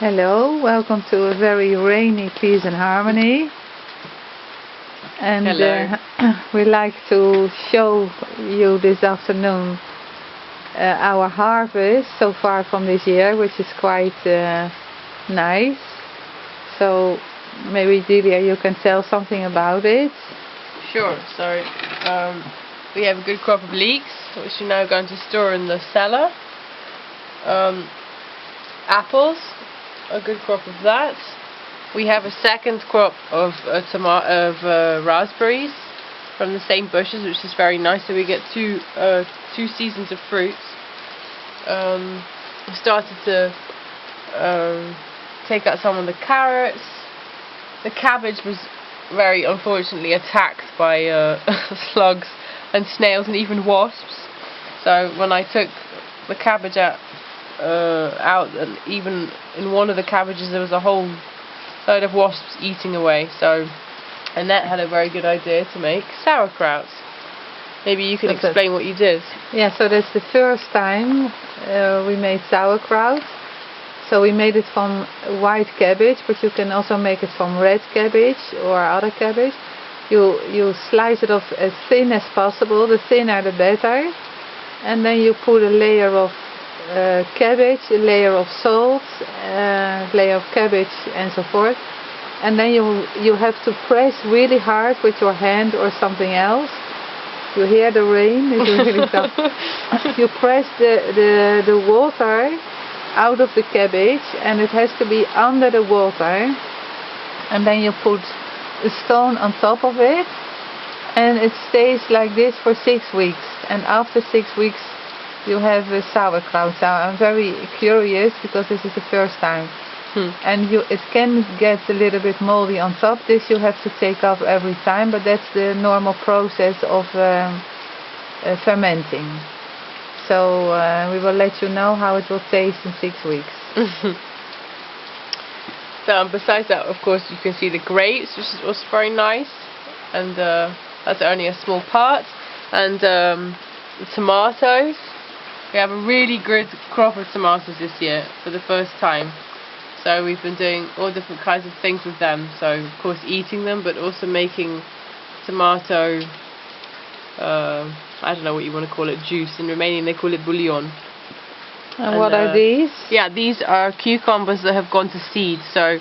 Hello, welcome to a very rainy Peace and Harmony. And Hello. we like to show you this afternoon our harvest so far from this year, which is quite nice. So maybe Delia, you can tell something about it. Sure. So we have a good crop of leeks, which we're now going to store in the cellar. Apples, a good crop of that. We have a second crop of raspberries from the same bushes, which is very nice. So we get two seasons of fruits. We started to take out some of the carrots. The cabbage was very unfortunately attacked by slugs and snails and even wasps. So when I took the cabbage out, and even in one of the cabbages there was a whole load of wasps eating away. So Annette had a very good idea to make sauerkraut. Maybe you can explain what you did. Yeah, so that's the first time we made sauerkraut. So we made it from white cabbage, but you can also make it from red cabbage or other cabbage. You slice it off as thin as possible, the thinner the better. And then you put a layer of cabbage, a layer of salt, a layer of cabbage and so forth. And then you have to press really hard with your hand or something else. You hear the rain, it's really tough. You press the water out of the cabbage, and it has to be under the water, and then you put a stone on top of it, and it stays like this for 6 weeks, and after 6 weeks you have a sauerkraut. So I'm very curious because this is the first time. And it can get a little bit moldy on top. This you have to take off every time, but that's the normal process of fermenting. So we will let you know how it will taste in 6 weeks. So besides that, of course, you can see the grapes, which was very nice, and that's only a small part. And the tomatoes, we have a really good crop of tomatoes this year for the first time. So we've been doing all different kinds of things with them. So of course eating them, but also making tomato, I don't know what you want to call it, juice. In Romanian they call it bouillon. And what are these? Yeah, these are cucumbers that have gone to seed. So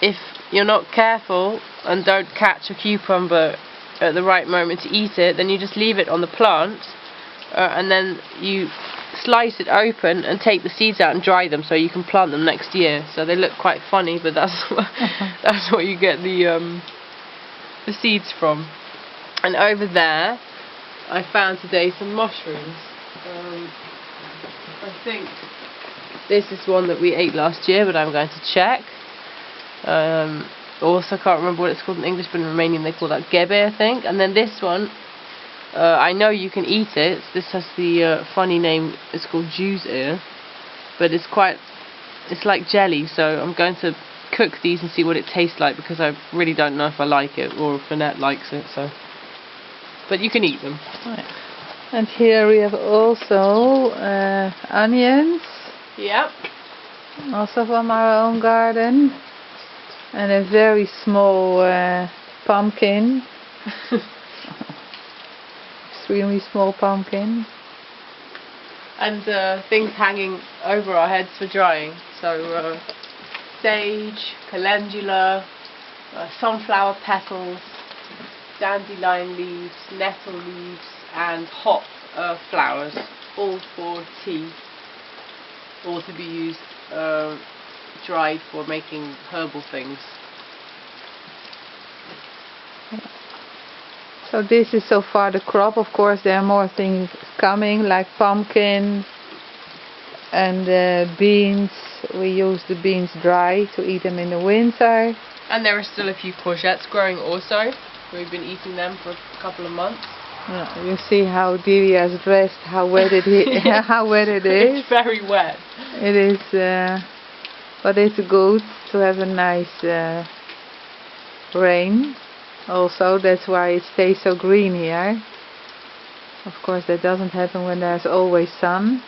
if you're not careful and don't catch a cucumber at the right moment to eat it, then you just leave it on the plant, and then you slice it open and take the seeds out and dry them so you can plant them next year. So they look quite funny, but that's that's what you get the seeds from. And over there I found today some mushrooms. I think this is one that we ate last year, but I'm going to check. Also can't remember what it's called in English, but in Romanian they call that gebe, I think. And then this one, I know you can eat it. This has the funny name, it's called Jew's ear, but it's like jelly, so I'm going to cook these and see what it tastes like, because I really don't know if I like it or if Annette likes it. So, but you can eat them. Right. And here we have also onions. Yep. Also from our own garden. And a very small pumpkin. Extremely small pumpkin. And things hanging over our heads for drying. So sage, calendula, sunflower petals, dandelion leaves, nettle leaves, and hop flowers, all for tea, or to be used dried for making herbal things. So this is so far the crop. Of course there are more things coming, like pumpkin and beans. We use the beans dry to eat them in the winter. And there are still a few courgettes growing also. We've been eating them for a couple of months. Yeah, you see how Delia is dressed, how wet it is. How wet it is. It's very wet. It is, but it's good to have a nice rain. Also, that's why it stays so green here. Of course, that doesn't happen when there's always sun.